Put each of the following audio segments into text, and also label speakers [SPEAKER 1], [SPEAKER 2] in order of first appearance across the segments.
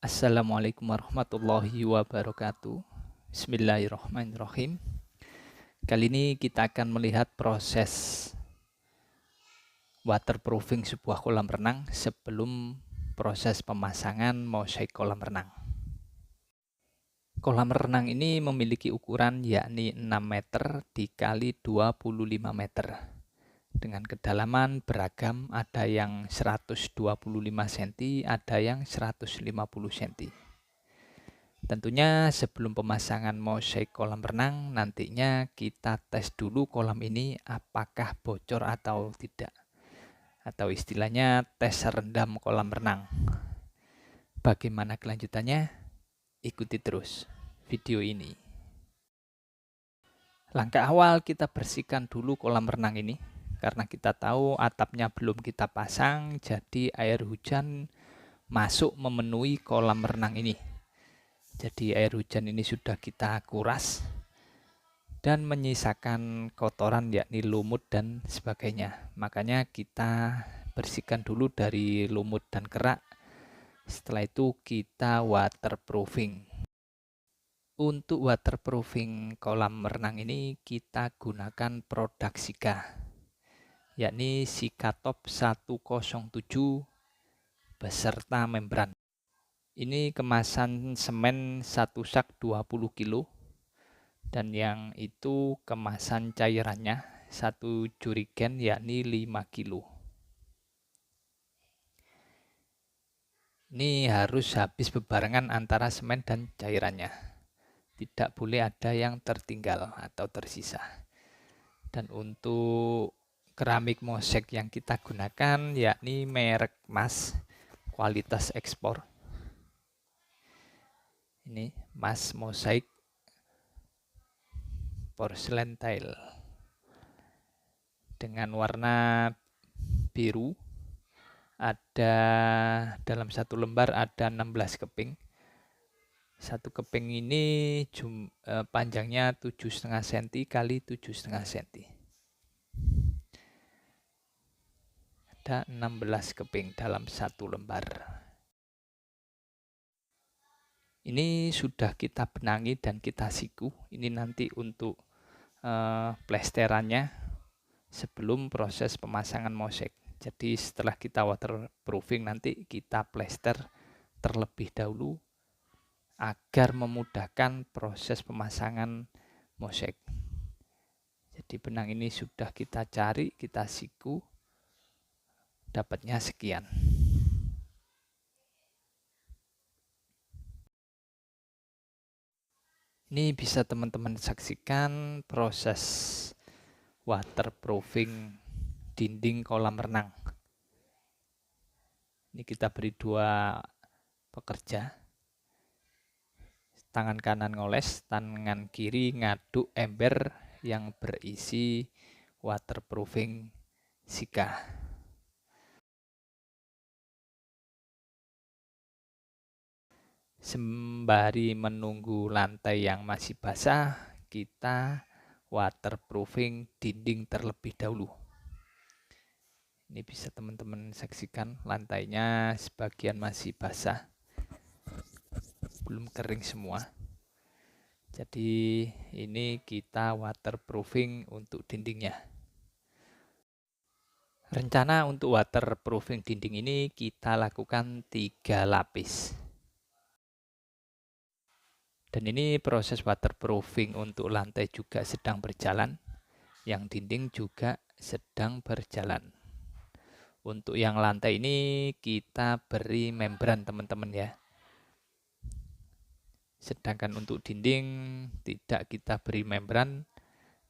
[SPEAKER 1] Assalamualaikum warahmatullahi wabarakatuh. Bismillahirrahmanirrahim. Kali ini kita akan melihat proses waterproofing sebuah kolam renang sebelum proses pemasangan mosaik kolam renang. Kolam renang ini memiliki ukuran yakni 6 meter dikali 25 meter. Dengan kedalaman beragam, ada yang 125 cm, ada yang 150 cm. Tentunya sebelum pemasangan mosaik kolam renang, nantinya kita tes dulu kolam ini apakah bocor atau tidak. Atau istilahnya tes rendam kolam renang. Bagaimana kelanjutannya? Ikuti terus video ini. Langkah awal kita bersihkan dulu kolam renang ini. Karena kita tahu atapnya belum kita pasang, jadi air hujan masuk memenuhi kolam renang ini. Jadi air hujan ini sudah kita kuras dan menyisakan kotoran yakni lumut dan sebagainya. Makanya kita bersihkan dulu dari lumut dan kerak. Setelah itu kita waterproofing. Untuk waterproofing kolam renang ini kita gunakan produk Sika, yakni Sika Top 107 beserta membran. Ini kemasan semen 1 sak 20 kilo. Dan yang itu kemasan cairannya 1 jerigen yakni 5 kilo. Ini harus habis bebarengan antara semen dan cairannya. Tidak boleh ada yang tertinggal atau tersisa. Dan untuk keramik mosaik yang kita gunakan yakni merek Mas, kualitas ekspor. Ini Mas Mosaik Porcelain Tile dengan warna biru. Ada dalam satu lembar ada 16 keping. Satu keping ini panjangnya 7,5 cm kali 7,5 cm. Ada 16 keping dalam satu lembar. Ini sudah kita benangi dan kita siku. Ini nanti untuk plesterannya sebelum proses pemasangan mosaik. Jadi setelah kita waterproofing nanti kita plester terlebih dahulu agar memudahkan proses pemasangan mosaik. Jadi benang ini sudah kita cari, kita siku, dapatnya sekian. Ini bisa teman-teman saksikan proses waterproofing dinding kolam renang. Ini kita beri 2 pekerja. Tangan kanan ngoles, tangan kiri ngaduk ember yang berisi waterproofing Sika. Sembari menunggu lantai yang masih basah, kita waterproofing dinding terlebih dahulu. Ini bisa teman-teman saksikan lantainya sebagian masih basah, belum kering semua. Jadi ini kita waterproofing untuk dindingnya. Rencana untuk waterproofing dinding ini kita lakukan 3 lapis. Dan ini proses waterproofing untuk lantai juga sedang berjalan, yang dinding juga sedang berjalan. Untuk yang lantai ini kita beri membran teman-teman ya. Sedangkan untuk dinding tidak kita beri membran,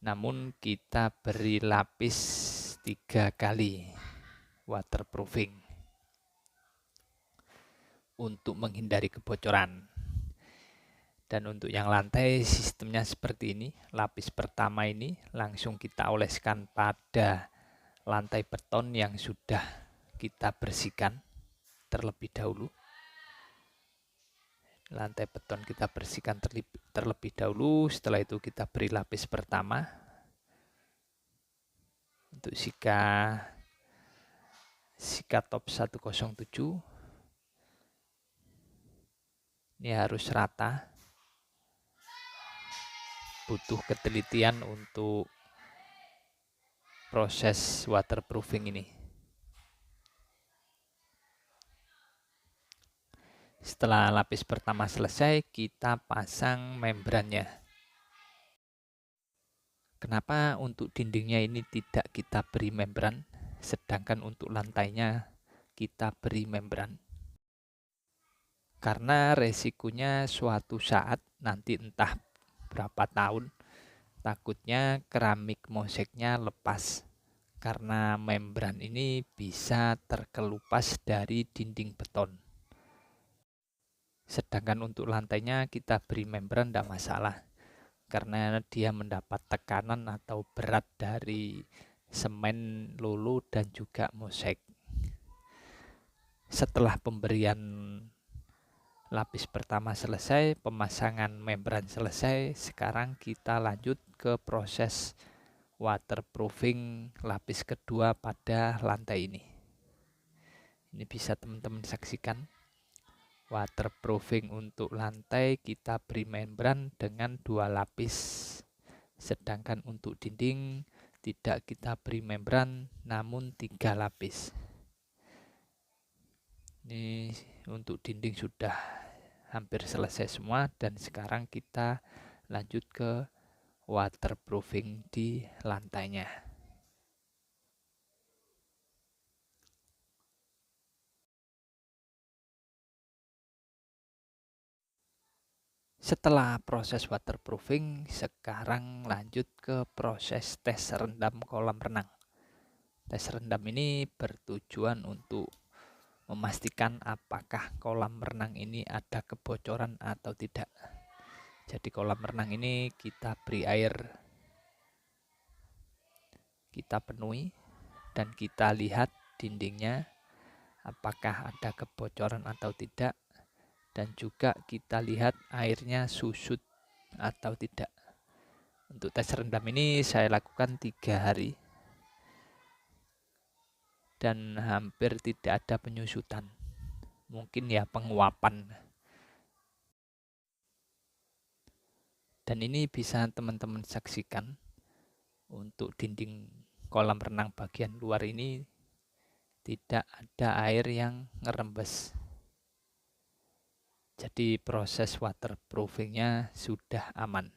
[SPEAKER 1] namun kita beri lapis 3 kali waterproofing untuk menghindari kebocoran. Dan untuk yang lantai sistemnya seperti ini. Lapis pertama ini langsung kita oleskan pada lantai beton yang sudah kita bersihkan terlebih dahulu. Lantai beton kita bersihkan terlebih dahulu. Setelah itu kita beri lapis pertama untuk Sika Top 107. Ini harus rata, butuh ketelitian untuk proses waterproofing ini. Setelah lapis pertama selesai, kita pasang membrannya. Kenapa untuk dindingnya ini tidak kita beri membran, sedangkan untuk lantainya kita beri membran? Karena resikonya suatu saat nanti entah berapa tahun, takutnya keramik mosaiknya lepas karena membran ini bisa terkelupas dari dinding beton. Sedangkan untuk lantainya kita beri membran tidak masalah, karena dia mendapat tekanan atau berat dari semen, lulu, dan juga mosaik. Setelah pemberian lapis pertama selesai, pemasangan membran selesai, sekarang kita lanjut ke proses waterproofing lapis kedua pada lantai ini. Ini bisa teman-teman saksikan. Waterproofing untuk lantai kita beri membran dengan 2 lapis. Sedangkan untuk dinding tidak kita beri membran namun 3 lapis. Ini untuk dinding sudah hampir selesai semua, dan sekarang kita lanjut ke waterproofing di lantainya. Setelah proses waterproofing, sekarang lanjut ke proses tes rendam kolam renang. Tes rendam ini bertujuan untuk memastikan apakah kolam renang ini ada kebocoran atau tidak. Jadi kolam renang ini kita beri air, kita penuhi, dan kita lihat dindingnya apakah ada kebocoran atau tidak, dan juga kita lihat airnya susut atau tidak. Untuk tes rendam ini saya lakukan 3 hari dan hampir tidak ada penyusutan, mungkin ya penguapan. Dan ini bisa teman-teman saksikan, untuk dinding kolam renang bagian luar ini tidak ada air yang ngerembes. Jadi proses waterproofingnya sudah aman.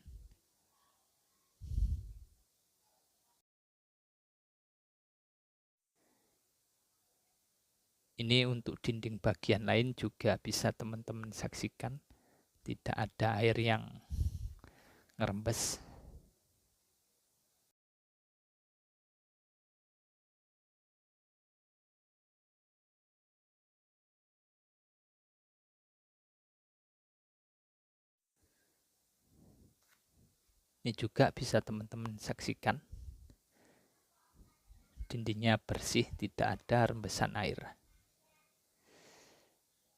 [SPEAKER 1] Ini untuk dinding bagian lain juga bisa teman-teman saksikan, tidak ada air yang ngerembes. Ini juga bisa teman-teman saksikan, dindingnya bersih, tidak ada rembesan air.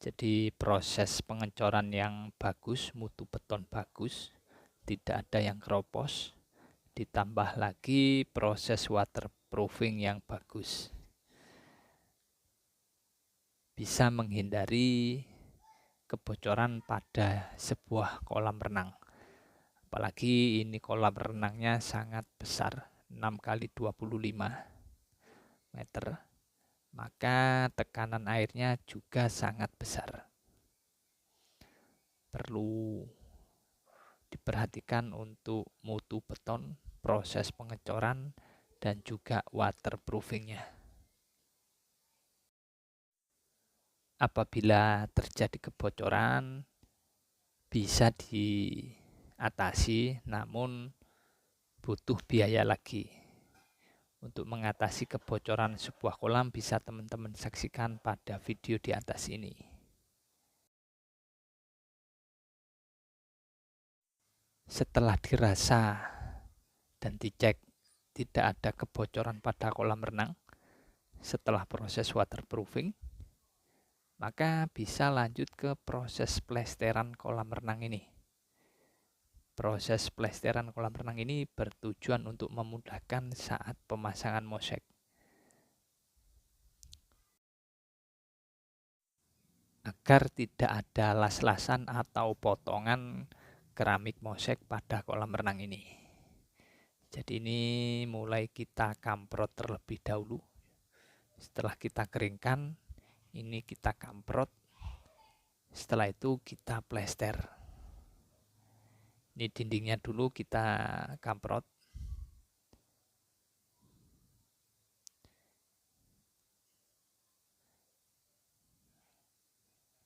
[SPEAKER 1] Jadi proses pengecoran yang bagus, mutu beton bagus, tidak ada yang keropos, ditambah lagi proses waterproofing yang bagus, bisa menghindari kebocoran pada sebuah kolam renang. Apalagi ini kolam renangnya sangat besar, 6 kali 25 meter, maka tekanan airnya juga sangat besar. Perlu diperhatikan untuk mutu beton, proses pengecoran, dan juga waterproofingnya. Apabila terjadi kebocoran, bisa diatasi, namun butuh biaya lagi. Untuk mengatasi kebocoran sebuah kolam bisa teman-teman saksikan pada video di atas ini. Setelah dirasa dan dicek tidak ada kebocoran pada kolam renang setelah proses waterproofing, maka bisa lanjut ke proses plesteran kolam renang ini. Proses plesteran kolam renang ini bertujuan untuk memudahkan saat pemasangan mosaik. agar tidak ada las-lasan atau potongan keramik mosek pada kolam renang ini. Jadi ini mulai kita kamprot terlebih dahulu. Setelah kita keringkan, ini kita kamprot. Setelah itu kita plester. Ini dindingnya dulu kita kamprot.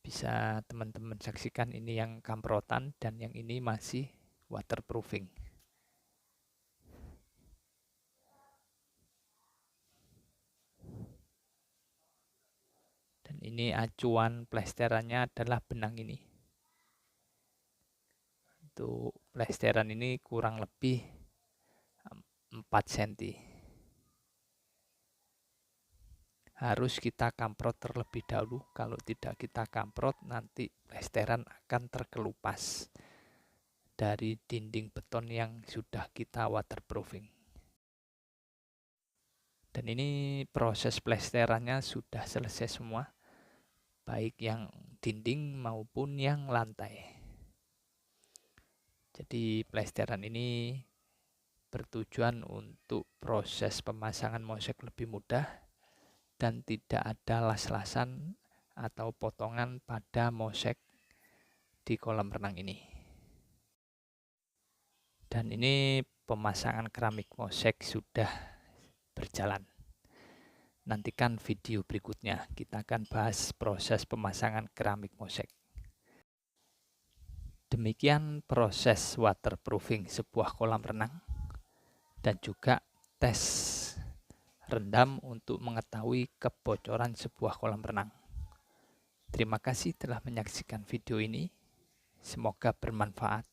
[SPEAKER 1] Bisa teman-teman saksikan ini yang kamprotan dan yang ini masih waterproofing. Dan ini acuan plesterannya adalah benang ini. Untuk plesteran ini kurang lebih 4 cm. Harus kita kamprot terlebih dahulu. Kalau tidak kita kamprot, nanti plesteran akan terkelupas dari dinding beton yang sudah kita waterproofing. Dan ini proses plesterannya sudah selesai semua, baik yang dinding maupun yang lantai. Jadi plesteran ini bertujuan untuk proses pemasangan mosek lebih mudah dan tidak ada las-lasan atau potongan pada mosek di kolam renang ini. Dan ini pemasangan keramik mosek sudah berjalan. Nantikan video berikutnya, kita akan bahas proses pemasangan keramik mosek. Demikian proses waterproofing sebuah kolam renang dan juga tes rendam untuk mengetahui kebocoran sebuah kolam renang. Terima kasih telah menyaksikan video ini. Semoga bermanfaat.